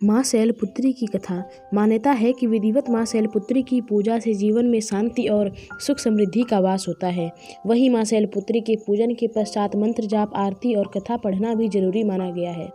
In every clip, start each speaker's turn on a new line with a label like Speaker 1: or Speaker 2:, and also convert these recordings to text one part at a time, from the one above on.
Speaker 1: माँ शैलपुत्री की कथा। मान्यता है कि विधिवत माँ शैलपुत्री की पूजा से जीवन में शांति और सुख समृद्धि का वास होता है। वहीं माँ शैलपुत्री के पूजन के पश्चात मंत्र जाप, आरती और कथा पढ़ना भी जरूरी माना गया है।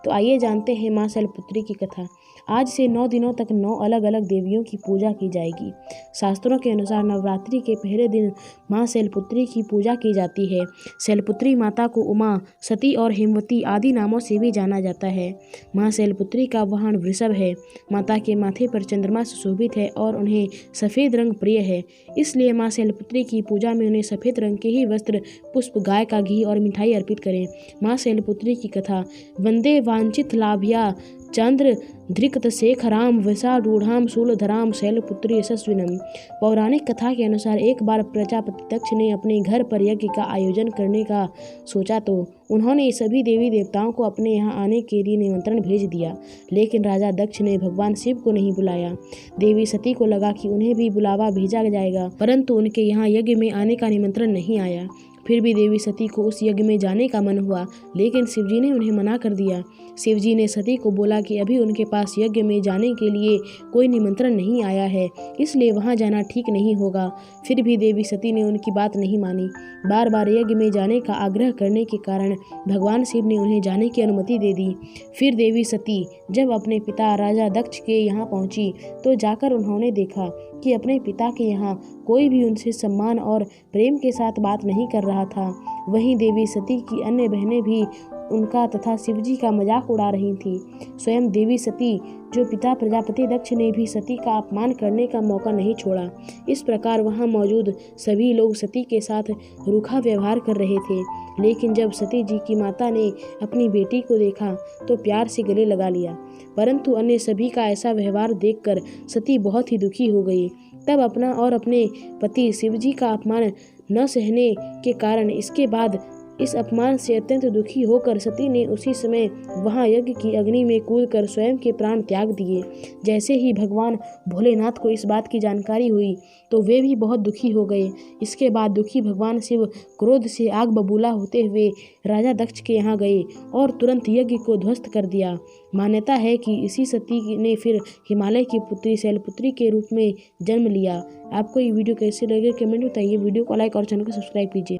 Speaker 1: तो आइए जानते हैं माँ शैलपुत्री की कथा। आज से 9 दिनों तक 9 अलग अलग देवियों की पूजा की जाएगी। शास्त्रों के अनुसार नवरात्रि के पहले दिन माँ शैलपुत्री की पूजा की जाती है। शैलपुत्री माता को उमा, सती और हेमवती आदि नामों से भी जाना जाता है। माँ शैलपुत्री का वाहन वृषभ है। माता के माथे पर चंद्रमा सुशोभित है और उन्हें सफ़ेद रंग प्रिय है। इसलिए माँ शैलपुत्री की पूजा में उन्हें सफ़ेद रंग के ही वस्त्र, पुष्प, गाय का घी और मिठाई अर्पित करें। माँ शैलपुत्री की कथा। वंदे वांछित लाभया चंद्र धृक्त शेखराम वृषारूढ़ाम शूलधराम शैलपुत्री यशस्विनम। पौराणिक कथा के अनुसार एक बार प्रजापति दक्ष ने अपने घर पर यज्ञ का आयोजन करने का सोचा तो उन्होंने सभी देवी देवताओं को अपने यहाँ आने के लिए निमंत्रण भेज दिया, लेकिन राजा दक्ष ने भगवान शिव को नहीं बुलाया। देवी सती को लगा कि उन्हें भी बुलावा भेजा जाएगा, परंतु उनके यहाँ यज्ञ में आने का निमंत्रण नहीं आया। फिर भी देवी सती को उस यज्ञ में जाने का मन हुआ, लेकिन शिवजी ने उन्हें मना कर दिया। शिवजी ने सती को बोला कि अभी उनके पास यज्ञ में जाने के लिए कोई निमंत्रण नहीं आया है, इसलिए वहां जाना ठीक नहीं होगा। फिर भी देवी सती ने उनकी बात नहीं मानी। बार बार यज्ञ में जाने का आग्रह करने के कारण भगवान शिव ने उन्हें जाने की अनुमति दे दी। फिर देवी सती जब अपने पिता राजा दक्ष के यहाँ पहुंची तो जाकर उन्होंने देखा कि अपने पिता के यहाँ कोई भी उनसे सम्मान और प्रेम के साथ बात नहीं कर रहा था। वहीं देवी सती की अन्य बहनें भी उनका तथा शिवजी का मजाक उड़ा रही थीं। स्वयं देवी सती जो पिता प्रजापति दक्ष ने भी सती का अपमान करने का मौका नहीं छोड़ा। इस प्रकार वहां मौजूद सभी लोग सती के साथ रूखा व्यवहार कर रहे थे, लेकिन जब सती जी की माता ने अपनी बेटी को देखा तो प्यार से गले लगा लिया। परंतु अन्य सभी का ऐसा व्यवहार देखकर सती बहुत ही दुखी हो गई। तब अपना और अपने पति शिवजी का अपमान न सहने के कारण इसके बाद इस अपमान से अत्यंत दुखी होकर सती ने उसी समय वहां यज्ञ की अग्नि में कूदकर स्वयं के प्राण त्याग दिए। जैसे ही भगवान भोलेनाथ को इस बात की जानकारी हुई तो वे भी बहुत दुखी हो गए। इसके बाद दुखी भगवान शिव क्रोध से आग बबूला होते हुए राजा दक्ष के यहाँ गए और तुरंत यज्ञ को ध्वस्त कर दिया। मान्यता है कि इसी सती ने फिर हिमालय की पुत्री शैलपुत्री के रूप में जन्म लिया। आपको ये वीडियो कैसे लगे कमेंट बताइए। वीडियो को लाइक और चैनल को सब्सक्राइब कीजिए।